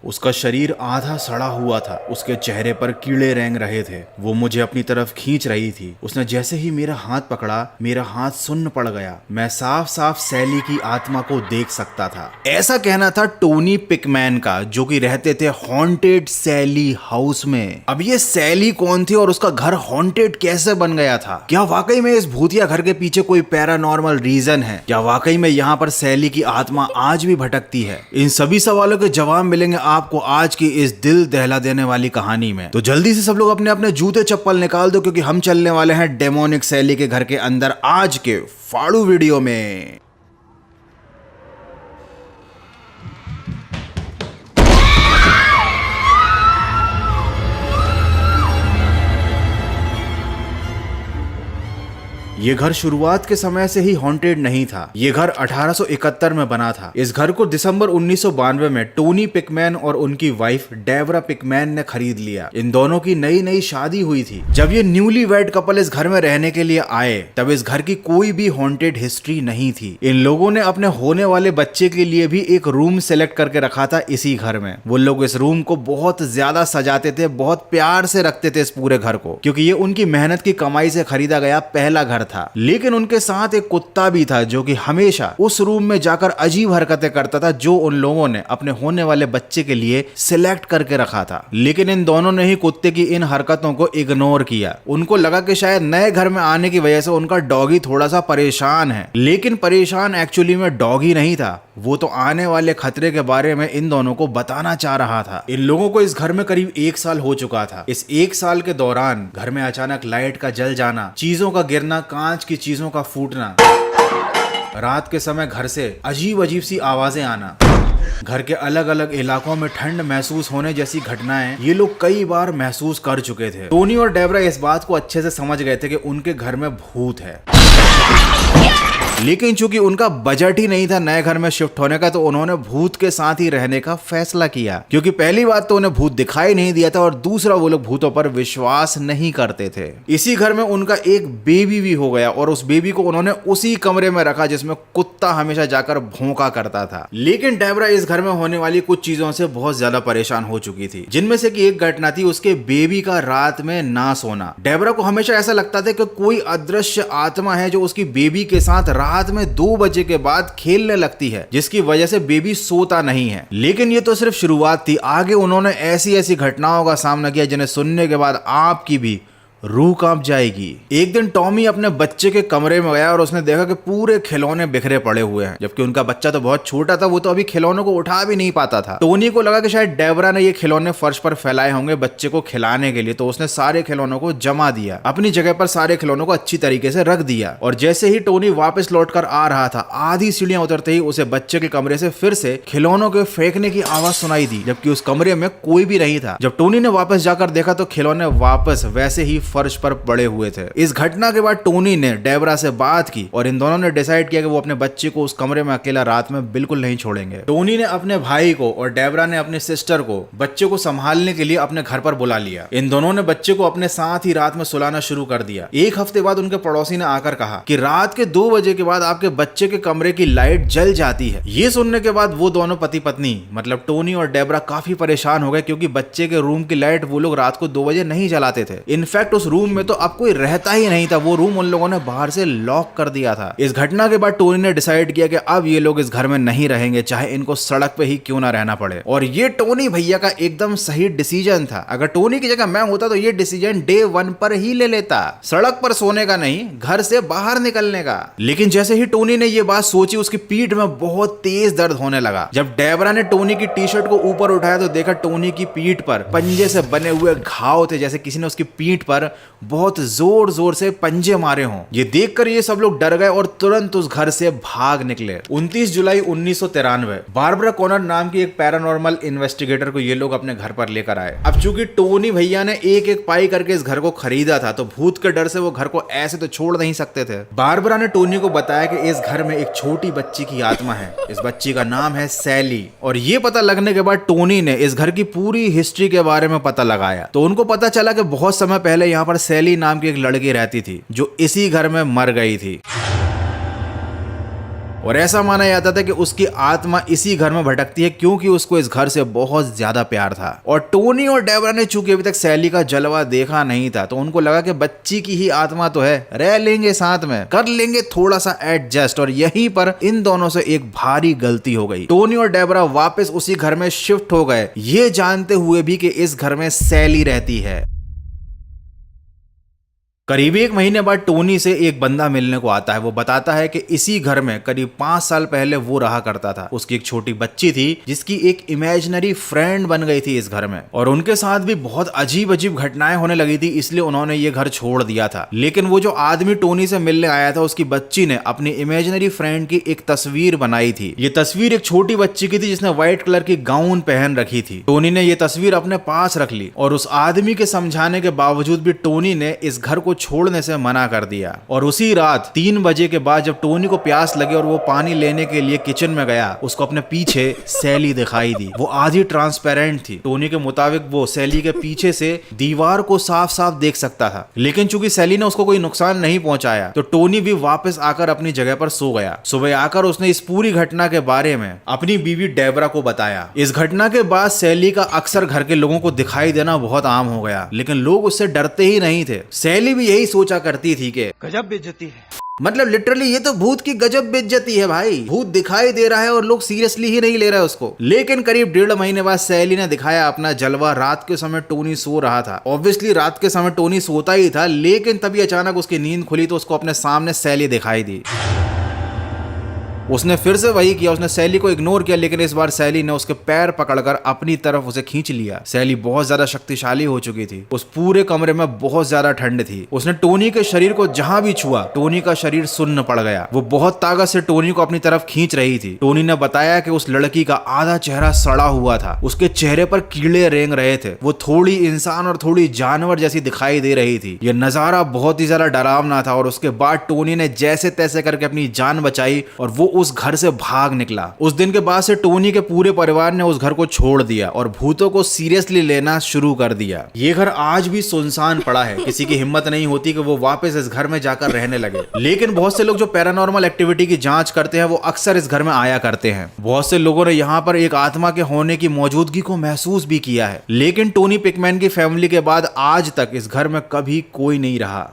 उसका शरीर आधा सड़ा हुआ था, उसके चेहरे पर कीड़े रेंग रहे थे। वो मुझे अपनी तरफ खींच रही थी। उसने जैसे ही मेरा हाथ पकड़ा, मेरा हाथ सुन्न पड़ गया। मैं साफ साफ सैली की आत्मा को देख सकता था। ऐसा कहना था टोनी पिकमैन का, जो कि रहते थे हॉन्टेड सैली हाउस में। अब ये सैली कौन थी और उसका घर हॉन्टेड कैसे बन गया था? क्या वाकई में इस भूतिया घर के पीछे कोई पैरानॉर्मल रीजन है? क्या वाकई में यहाँ पर सैली की आत्मा आज भी भटकती है? इन सभी सवालों के जवाब मिलेंगे आपको आज की इस दिल दहला देने वाली कहानी में। तो जल्दी से सब लोग अपने अपने जूते चप्पल निकाल दो, क्योंकि हम चलने वाले हैं डेमोनिक सैली के घर के अंदर आज के फाड़ू वीडियो में। ये घर शुरुआत के समय से ही हॉन्टेड नहीं था। ये घर 1871 में बना था। इस घर को दिसंबर 1992 में टोनी पिकमैन और उनकी वाइफ डेबरा पिकमैन ने खरीद लिया। इन दोनों की नई नई शादी हुई थी। जब ये न्यूली वेड कपल इस घर में रहने के लिए आए, तब इस घर की कोई भी हॉन्टेड हिस्ट्री नहीं थी। इन लोगों ने अपने होने वाले बच्चे के लिए भी एक रूम सेलेक्ट करके रखा था इसी घर में। वो लोग इस रूम को बहुत ज्यादा सजाते थे, बहुत प्यार से रखते थे इस पूरे घर को, क्योंकि ये उनकी मेहनत की कमाई से खरीदा गया पहला घर था। लेकिन उनके साथ एक कुत्ता भी था, जो कि हमेशा उस रूम में जाकर अजीब हरकतें करता था, जो उन लोगों ने अपने होने वाले बच्चे के लिए सिलेक्ट करके रखा था। लेकिन इन दोनों ने ही कुत्ते की इन हरकतों को इग्नोर किया। उनको लगा कि शायद नए घर में आने की वजह से उनका डॉगी थोड़ा सा परेशान है। लेकिन परेशान एक्चुअली में डॉगी नहीं था, वो तो आने वाले खतरे के बारे में इन दोनों को बताना चाह रहा था। इन लोगों को इस घर में करीब 1 साल हो चुका था। इस 1 साल के दौरान घर में अचानक लाइट का जल जाना, चीजों का गिरना, कांच की चीजों का फूटना, रात के समय घर से अजीब अजीब सी आवाजें आना, घर के अलग अलग इलाकों में ठंड महसूस होने जैसी घटनाएं ये लोग कई बार महसूस कर चुके थे। टोनी और डेबरा इस बात को अच्छे से समझ गए थे कि उनके घर में भूत है। लेकिन चूंकि उनका बजट ही नहीं था नए घर में शिफ्ट होने का, तो उन्होंने भूत के साथ ही रहने का फैसला किया। क्योंकि पहली बात तो उन्हें भूत दिखाई नहीं दिया था, और दूसरा वो लोग भूतों पर विश्वास नहीं करते थे। इसी घर में उनका एक बेबी भी हो गया, और उस बेबी को उन्होंने उसी कमरे में रखा जिसमें कुत्ता हमेशा जाकर भौंका करता था। लेकिन डेबरा इस घर में होने वाली कुछ चीजों से बहुत ज्यादा परेशान हो चुकी थी, जिनमें से कि एक घटना थी उसके बेबी का रात में ना सोना। डेबरा को हमेशा ऐसा लगता था कि कोई अदृश्य आत्मा है जो उसकी बेबी के साथ रात में 2 बजे के बाद खेलने लगती है, जिसकी वजह से बेबी सोता नहीं है। लेकिन ये तो सिर्फ शुरुआत थी। आगे उन्होंने ऐसी ऐसी घटनाओं का सामना किया जिन्हें सुनने के बाद आपकी भी रूह कांप जाएगी। एक दिन टॉमी अपने बच्चे के कमरे में गया और उसने देखा कि पूरे खिलौने बिखरे पड़े हुए हैं, जबकि उनका बच्चा तो बहुत छोटा था, वो तो अभी खिलौनों को उठा भी नहीं पाता था। टोनी को लगा कि शायद डेबरा ने ये खिलौने फर्श पर फैलाए होंगे बच्चे को खिलाने के लिए, तो उसने सारे खिलौनों को जमा दिया, अपनी जगह पर सारे खिलौनों को अच्छी तरीके से रख दिया। और जैसे ही टोनी वापस लौट कर आ रहा था, आधी सीढ़ियां उतरते ही उसे बच्चे के कमरे से फिर से खिलौनों के फेंकने की आवाज सुनाई दी, जबकि उस कमरे में कोई भी नहीं था। जब टोनी ने वापस जाकर देखा तो खिलौने वापस वैसे ही फर्श पर पड़े हुए थे। इस घटना के बाद टोनी ने डेबरा से बात की और इन दोनों ने डिसाइड किया कि वो अपने बच्चे को उस कमरे में अकेला रात में बिल्कुल नहीं छोड़ेंगे। टोनी ने अपने भाई को और डेबरा ने अपने सिस्टर को बच्चे को संभालने के लिए अपने घर पर बुला लिया। इन दोनों ने बच्चे को अपने साथ ही रात में सुलाना शुरू कर दिया। एक हफ्ते बाद उनके पड़ोसी ने आकर कहा कि रात के 2 बजे के बाद आपके बच्चे के कमरे की लाइट जल जाती है। ये सुनने के बाद वो दोनों पति पत्नी मतलब टोनी और डेबरा काफी परेशान हो गए, क्योंकि बच्चे के रूम की लाइट वो लोग रात को 2 बजे नहीं जलाते थे। इनफैक्ट उस रूम में तो अब कोई रहता ही नहीं था, वो रूम उन लोगों ने बाहर से लॉक कर दिया था। इस घटना के बाद टोनी ने डिसाइड किया कि अब ये लोग इस घर में नहीं रहेंगे, चाहे इनको सड़क पे ही क्यों ना रहना पड़े। और ये टोनी भैया का एकदम सही डिसीजन था। अगर टोनी की जगह मैं होता तो ये डिसीजन डे 1 पर ही ले लेता, सड़क पर सोने का नहीं, घर से बाहर निकलने का। लेकिन जैसे ही टोनी ने ये बात सोची, उसकी पीठ में बहुत तेज दर्द होने लगा। जब डेबरा ने टोनी की टी शर्ट को ऊपर उठाया तो देखा टोनी की पीठ पर पंजे से बने हुए घाव थे, जैसे किसी ने उसकी पीठ पर बहुत जोर जोर से पंजे मारे हों। ये देखकर ये सब लोग डर गए और तुरंत उस घर से भाग निकले। 29 जुलाई 1993 बारबरा कॉनर नाम की एक पैरानॉर्मल इन्वेस्टिगेटर को ये लोग अपने घर पर लेकर आए। अब चूंकि टोनी भैया ने एक एक पाई करके इस घर को खरीदा था, तो भूत के डर से वो घर को ऐसे तो छोड़ नहीं सकते थे। बारबरा ने टोनी को बताया कि इस घर में एक छोटी बच्ची की आत्मा है, इस बच्ची का नाम है सैली। और ये पता लगने के बाद टोनी ने इस घर की पूरी हिस्ट्री के बारे में पता लगाया, तो उनको पता चला कि बहुत समय पहले यहाँ पर सैली नाम की एक लड़की रहती थी, जो इसी घर में मर गई थी। और ऐसा माना जाता था कि उसकी आत्मा इसी घर में भटकती है क्योंकि उसको इस घर से बहुत ज्यादा प्यार था। और टोनी और डेबरा ने चूंकि अभी तक सैली का जलवा देखा नहीं था तो उनको लगा कि बच्ची की ही आत्मा तो है, रह लेंगे साथ में, कर लेंगे थोड़ा सा एडजस्ट। और यहीं पर इन दोनों से एक भारी गलती हो गई। टोनी और डेबरा वापस उसी घर में शिफ्ट हो गए, ये जानते हुए भी कि इस घर में सैली रहती है। करीब 1 महीने बाद टोनी से एक बंदा मिलने को आता है। वो बताता है कि इसी घर में करीब 5 साल पहले वो रहा करता था। उसकी एक छोटी बच्ची थी जिसकी एक इमेजिनरी फ्रेंड बन गई थी इस घर में, और उनके साथ भी बहुत अजीब अजीब घटनाएं होने लगी थी, इसलिए उन्होंने ये घर छोड़ दिया था। लेकिन वो जो आदमी टोनी से मिलने आया था उसकी बच्ची ने अपनी इमेजिनरी फ्रेंड की एक तस्वीर बनाई थी। ये तस्वीर एक छोटी बच्ची की थी जिसने व्हाइट कलर की गाउन पहन रखी थी। टोनी ने ये तस्वीर अपने पास रख ली और उस आदमी के समझाने के बावजूद भी टोनी ने इस घर को छोड़ने से मना कर दिया। और उसी रात 3 बजे के बाद जब टोनी को प्यास लगी और वो पानी लेने के लिए किचन में गया, उसको अपने पीछे सैली दिखाई दी। वो आधी ट्रांसपेरेंट थी। टोनी के मुताबिक वो सैली के पीछे से दीवार को साफ साफ देख सकता था, लेकिन चूंकि सैली ने उसको कोई नुकसान नहीं पहुंचाया तो टोनी भी वापस आकर अपनी जगह पर सो गया। सुबह आकर उसने इस पूरी घटना के बारे में अपनी बीवी डेबरा को बताया। इस घटना के बाद सैली का अक्सर घर के लोगों को दिखाई देना बहुत आम हो गया, लेकिन लोग उससे डरते ही नहीं थे। सैली भी यही सोचा करती थी कि गजब बेइज्जती है, मतलब लिटरली ये तो भूत की गजब बेइज्जती है भाई, भूत दिखाई दे रहा है और लोग सीरियसली ही नहीं ले रहे उसको। लेकिन करीब 1.5 महीने बाद सैली ने दिखाया अपना जलवा। रात के समय टोनी सो रहा था। ऑब्वियसली रात के समय टोनी सोता ही था, लेकिन तभी अचानक उसकी नींद खुली तो उसको अपने सामने सैली दिखाई दी। उसने फिर से वही किया, उसने सैली को इग्नोर किया, लेकिन इस बार सैली ने उसके पैर पकड़कर अपनी तरफ उसे खींच लिया। सैली बहुत ज्यादा शक्तिशाली हो चुकी थी। उस पूरे कमरे में बहुत ज्यादा ठंड थी। उसने टोनी के शरीर को जहां भी छुआ टोनी का शरीर सुन्न पड़ गया। वो बहुत ताकत से टोनी को अपनी तरफ खींच रही थी। टोनी ने बताया कि उस लड़की का आधा चेहरा सड़ा हुआ था, उसके चेहरे पर कीड़े रेंग रहे थे, वो थोड़ी इंसान और थोड़ी जानवर जैसी दिखाई दे रही थी। यह नजारा बहुत ही ज्यादा डरावना था। और उसके बाद टोनी ने जैसे तैसे करके अपनी जान बचाई और वो उस घर से भाग निकला। उस दिन के बाद से टोनी के पूरे परिवार ने उस घर को छोड़ दिया और भूतों को सीरियसली लेना शुरू कर दिया। ये घर आज भी सुनसान पड़ा है। किसी की हिम्मत नहीं होती कि वो वापस इस घर में जाकर रहने लगे। लेकिन बहुत से लोग जो पैरानॉर्मल एक्टिविटी की जांच करते हैं वो अक्सर इस घर में आया करते हैं। बहुत से लोगों ने यहाँ पर एक आत्मा के होने की मौजूदगी को महसूस भी किया है। लेकिन टोनी पिकमैन की फैमिली के बाद आज तक इस घर में कभी कोई नहीं रहा।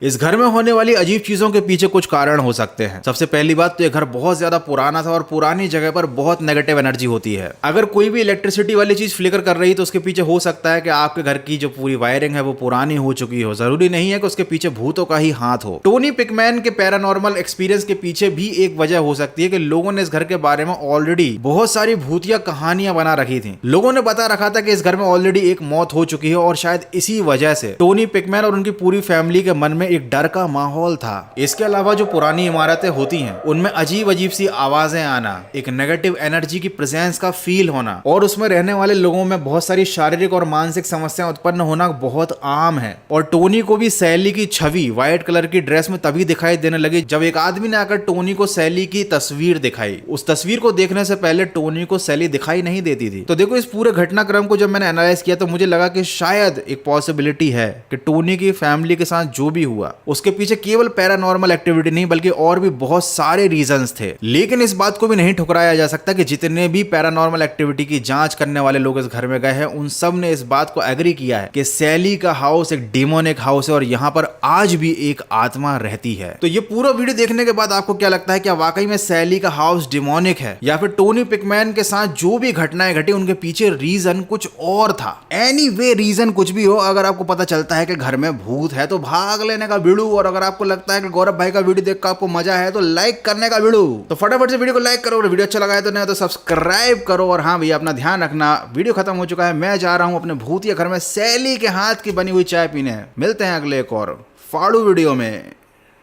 इस घर में होने वाली अजीब चीजों के पीछे कुछ कारण हो सकते हैं। सबसे पहली बात तो ये घर बहुत ज्यादा पुराना था और पुरानी जगह पर बहुत नेगेटिव एनर्जी होती है। अगर कोई भी इलेक्ट्रिसिटी वाली चीज फ्लिकर कर रही तो उसके पीछे हो सकता है कि आपके घर की जो पूरी वायरिंग है वो पुरानी हो चुकी हो। जरूरी नहीं है कि उसके पीछे भूतों का ही हाथ हो। टोनी पिकमैन के पैरानॉर्मल एक्सपीरियंस के पीछे भी एक वजह हो सकती है कि लोगों ने इस घर के बारे में ऑलरेडी बहुत सारी भूतिया कहानियां बना रखी थी। लोगों ने बता रखा था कि इस घर में ऑलरेडी एक मौत हो चुकी है और शायद इसी वजह से टोनी पिकमैन और उनकी पूरी फैमिली के मन में एक डर का माहौल था। इसके अलावा जो पुरानी इमारतें होती हैं उनमें अजीब अजीब सी आवाजें आना, एक नेगेटिव एनर्जी की प्रेजेंस का फील होना और उसमें रहने वाले लोगों में बहुत सारी शारीरिक और मानसिक समस्याएं उत्पन्न होना बहुत आम है। और टोनी को भी सैली की छवि व्हाइट कलर की ड्रेस में तभी दिखाई देने लगी जब एक आदमी ने आकर टोनी को सैली की तस्वीर दिखाई। उस तस्वीर को देखने से पहले टोनी को सैली दिखाई नहीं देती थी। तो देखो, इस पूरे घटनाक्रम को जब मैंने एनालाइज किया तो मुझे लगा कि शायद एक पॉसिबिलिटी है कि टोनी की फैमिली के साथ जो भी हुआ उसके पीछे केवल पैरानॉर्मल एक्टिविटी नहीं बल्कि और भी बहुत सारे रीजंस थे। लेकिन इस बात को भी नहीं ठुकराया जा सकता कि जितने भी पैरानॉर्मल एक्टिविटी की जांच करने वाले लोग इस घर में गए हैं उन सब ने इस बात को एग्री किया है कि सैली का हाउस एक डिमोनिक हाउस है और यहाँ पर आज भी एक आत्मा रहती है। तो ये पूरा वीडियो देखने के बाद आपको क्या लगता है, क्या वाकई में सैली का हाउस डिमोनिक है या फिर टोनी पिकमैन के साथ जो भी घटनाएं घटी उनके पीछे रीजन कुछ और था? एनीवे रीजन कुछ भी हो, अगर आपको पता चलता है कि घर में भूत है तो भाग लेने का भिड़ू। और अगर आपको लगता है कि गौरव भाई का वीडियो देखकर आपको मजा है तो लाइक करने का भिड़ू। तो फटाफट से वीडियो को लाइक करो और वीडियो अच्छा लगा है तो नहीं तो सब्सक्राइब करो। और हाँ भैया, अपना ध्यान रखना। वीडियो खत्म हो चुका है, मैं जा रहा हूं अपने भूतिया घर में सैली के हाथ की बनी हुई चाय पीने। मिलते हैं अगले एक और फाड़ू वीडियो में।